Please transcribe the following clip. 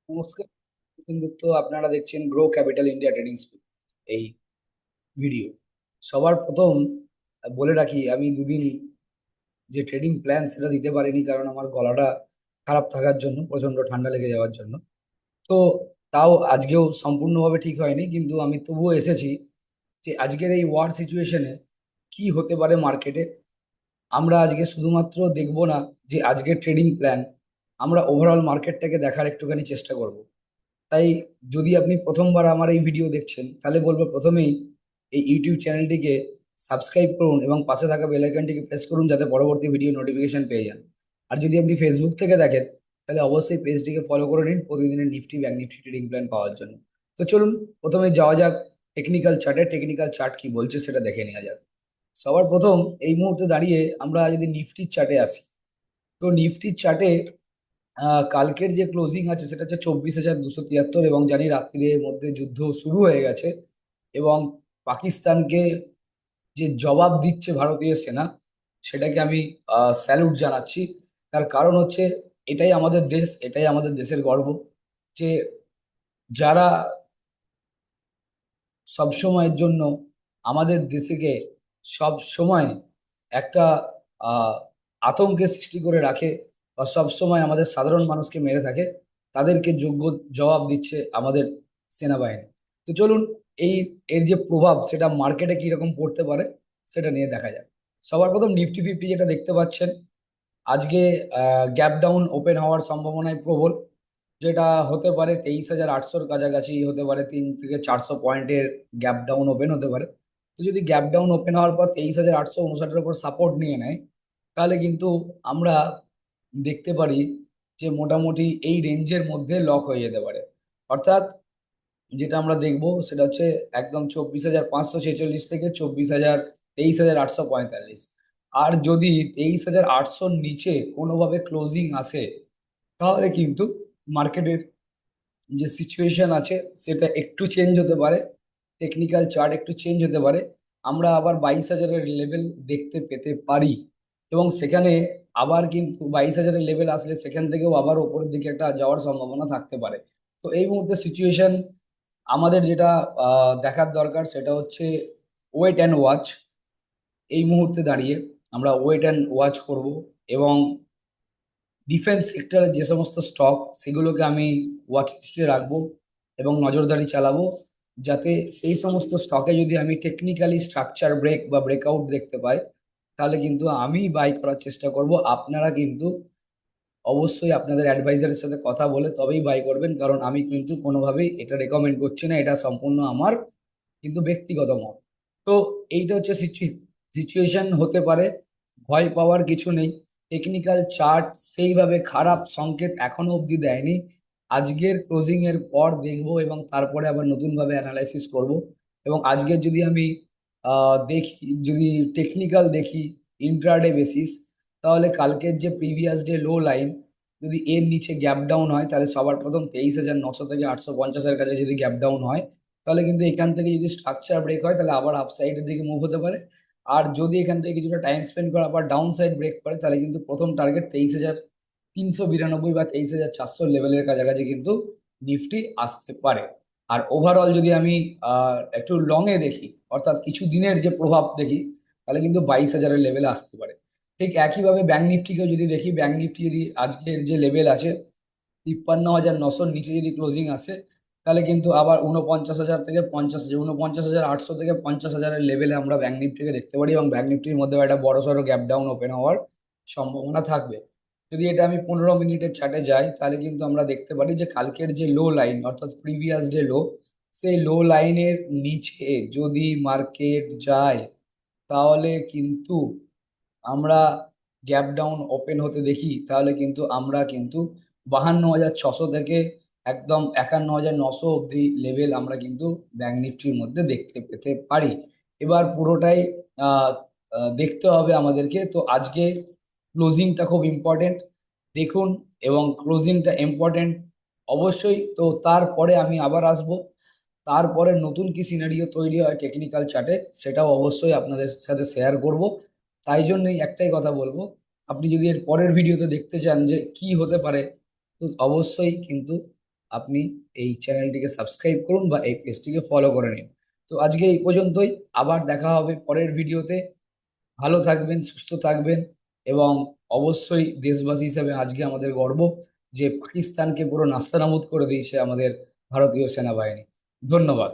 নমস্কার গুপ্ত, আপনারা দেখছেন grow capital India trading school. এই ভিডিও সবার প্রথম বলে রাখি, আমি দুদিন যে ট্রেডিং প্ল্যান সেটা দিতে পারিনি, কারণ আমার গলাটা খারাপ থাকার জন্য, প্রচন্ড ঠান্ডা লেগে যাওয়ার জন্য। তো তাও আজকেও সম্পূর্ণভাবে ঠিক হয়নি, কিন্তু আমি তবুও এসেছি যে আজকের এই ওয়ার সিচুয়েশনে কি হতে পারে মার্কেটে। আমরা আজকে শুধুমাত্র দেখব না যে আজকের ট্রেডিং প্ল্যান, আমরা ওভারঅল মার্কেটটাকে দেখার একটুখানি চেষ্টা করব। তাই যদি আপনি প্রথমবার আমার এই ভিডিও দেখছেন, তাহলে বলবো প্রথমেই এই ইউটিউব চ্যানেলটিকে সাবস্ক্রাইব করুন এবং পাশে থাকা বেল আইকনটিকে প্রেস করুন, যাতে পরবর্তী ভিডিও নোটিফিকেশন পেয়ে যান। আর যদি আপনি ফেসবুক থেকে দেখেন, তাহলে অবশ্যই পেজটিকে ফলো করে নিন প্রতিদিনের nifty bank nifty trading plan পাওয়ার জন্য। তো চলুন প্রথমে যাওয়া যাক টেকনিক্যাল চার্টে। টেকনিক্যাল চার্ট কি বলছে সেটা দেখে নেওয়া যাক। সবার প্রথম এই মুহূর্তে দাঁড়িয়ে আমরা যদি নিফটির চার্টে আসি, তো নিফটির চার্টে কালকের যে ক্লোজিং আছে সেটা হচ্ছে 24,273, এবং জানি রাত্রির মধ্যে যুদ্ধ শুরু হয়ে গেছে। এবং পাকিস্তানকে যে জবাব দিচ্ছে ভারতীয় সেনা, সেটাকে আমি স্যালুট জানাচ্ছি। তার কারণ হচ্ছে, এটাই আমাদের দেশ, এটাই আমাদের দেশের গর্ব, যে যারা সব সময়ের জন্য আমাদের দেশকে সব সময় একটা আহ, আতঙ্কের সৃষ্টি করে রাখে, বা সব সময় আমাদের সাধারণ মানুষকে মেরে থাকে, তাদেরকে যোগ্য জবাব দিচ্ছে আমাদের সেনাবাহিনী। তো চলুন এই এর যে প্রভাব সেটা মার্কেটে কিরকম পড়তে পারে সেটা নিয়ে দেখা যায়। সবার প্রথম নিফটি ফিফটি যেটা দেখতে পাচ্ছেন, আজকে গ্যাপ ডাউন ওপেন হওয়ার সম্ভাবনায় প্রবল, যেটা হতে পারে 23,800-র কাছাকাছি হতে পারে, 3 থেকে 400 পয়েন্টের গ্যাপ ডাউন ওপেন হতে পারে। তো যদি গ্যাপ ডাউন ওপেন হওয়ার পর 23,859-এর উপর সাপোর্ট নিয়ে নেয়, তাহলে কিন্তু আমরা দেখতে পারি যে মোটামুটি এই রেঞ্জের মধ্যে লক হয়ে যেতে পারে। অর্থাৎ যেটা আমরা দেখবো সেটা হচ্ছে একদম 24,546 থেকে 23,845। আর যদি 23,800-র নিচে কোনোভাবে ক্লোজিং আসে, তাহলে কিন্তু মার্কেটের যে সিচুয়েশন আছে সেটা একটু চেঞ্জ হতে পারে, টেকনিক্যাল চার্ট একটু চেঞ্জ হতে পারে। আমরা আবার 22,000-এর লেভেল দেখতে পেতে পারি, এবং সেখানে আবার কিন্তু 22,000-এর লেভেল আসলে সেখান থেকেও আবার ওপরের দিকে একটা যাওয়ার সম্ভাবনা থাকতে পারে। তো এই মুহূর্তে সিচুয়েশন আমাদের যেটা দেখার দরকার সেটা হচ্ছে ওয়েট অ্যান্ড ওয়াচ। এই মুহূর্তে দাঁড়িয়ে আমরা ওয়েট অ্যান্ড ওয়াচ করব, এবং ডিফেন্স সেক্টরের যে সমস্ত স্টক সেগুলোকে আমি ওয়াচ লিস্টে রাখবো এবং নজরদারি চালাবো, যাতে সেই সমস্ত স্টকে যদি আমি টেকনিক্যালি স্ট্রাকচার ব্রেক বা ব্রেকআউট দেখতে পাই, তাহলে কিন্তু আমি বাই করার চেষ্টা করব। আপনারা কিন্তু অবশ্যই আপনাদের অ্যাডভাইজারের সাথে কথা বলে তবেই বাই করবেন, কারণ আমি কিন্তু কোনোভাবেই এটা রেকমেন্ড করছি না, এটা সম্পূর্ণ আমার কিন্তু ব্যক্তিগত মত। তো এইটা হচ্ছে সিচুয়েশন হতে পারে, ভয় পাওয়ার কিছু নেই। টেকনিক্যাল চার্ট সেইভাবে খারাপ সংকেত এখনো অবধি দেয়নি। আজকের ক্লোজিং এর পর দেখবো এবং তারপরে আবার নতুনভাবে অ্যানালাইসিস করব। এবং আজকের যদি আমি দেখি, যদি টেকনিক্যাল দেখি ইন্ট্রাডে বেসিস, তাহলে কালকের যে প্রিভিয়াস ডে লো লাইন, যদি এর নিচে গ্যাপ ডাউন হয়, তাহলে সবার প্রথম 23,900 থেকে 850-এর কাছে যদি গ্যাপ ডাউন হয়, তাহলে কিন্তু এখান থেকে যদি স্ট্রাকচার ব্রেক হয়, তাহলে আবার আপসাইডের দিকে মুভ হতে পারে। আর যদি এখান থেকে কিছুটা টাইম স্পেন্ড করে আবার ডাউন সাইড ব্রেক করে, তাহলে কিন্তু প্রথম টার্গেট 23,392 বা 23,400 লেভেলের কাছাকাছি কিন্তু নিফটি আসতে পারে। আর ওভারঅল যদি আমি একটু লং এ দেখি, অর্থাৎ কিছু দিনের যে প্রভাব দেখি, তাহলে কিন্তু 22,000-এর লেভেলে আসতে পারে। ঠিক একইভাবে ব্যাংক নিফটিকেও যদি দেখি, ব্যাংক নিফটি যদি আজকের যে লেভেল আছে 53,900-র নিচে যদি ক্লোজিং আসে, তাহলে কিন্তু আবার 49,000 থেকে 50,000, 49,800 থেকে 50,000-এর লেভেলে আমরা ব্যাংক নিফটিকে দেখতে পারি, এবং ব্যাংক নিফটির মধ্যে একটা বড়সড় গ্যাপ ডাউন ওপেন হওয়ার সম্ভাবনা থাকবে। যদি এটা আমি 15 মিনিটের চার্টে যাই, তাহলে কিন্তু আমরা দেখতে পারি যে কালকের যে লো লাইন, অর্থাৎ প্রিভিয়াস ডে লো, সেই লো লাইনের নিচে যদি মার্কেট যায়, তাহলে কিন্তু আমরা গ্যাপ ডাউন ওপেন হতে দেখি, তাহলে কিন্তু আমরা কিন্তু 52,600 থেকে একদম 51,900 অব্দি লেভেল আমরা কিন্তু ব্যাংক নিফটির মধ্যে দেখতে পেতে পারি। এবার পুরোটাই আহ, দেখতে হবে আমাদেরকে। তো আজকে ক্লোজিংটা খুব ইম্পর্টেন্ট দেখুন, এবং ক্লোজিংটা ইম্পর্টেন্ট অবশ্যই। তো তারপরে আমি আবার আসবো, তারপরে নতুন কি সিনারিও তৈরি হয় টেকনিক্যাল চার্টে, সেটাও অবশ্যই আপনাদের সাথে শেয়ার করব। তাই জন্যই একটাই কথা বলবো, আপনি যদি এর পরের ভিডিওতে দেখতে চান যে কি হতে পারে, তো অবশ্যই কিন্তু আপনি এই চ্যানেলটিকে সাবস্ক্রাইব করুন বা এই পেজটিকে ফলো করে নিন। তো আজকে এই পর্যন্তই, আবার দেখা হবে পরের ভিডিওতে। ভালো থাকবেন, সুস্থ থাকবেন, এবং অবশ্যই দেশবাসী হিসেবে আজকে আমাদের গর্ব যে পাকিস্তানকে পুরো নাস্তানাবুদ করে দিয়েছে আমাদের ভারতীয় সেনাবাহিনী। ধন্যবাদ।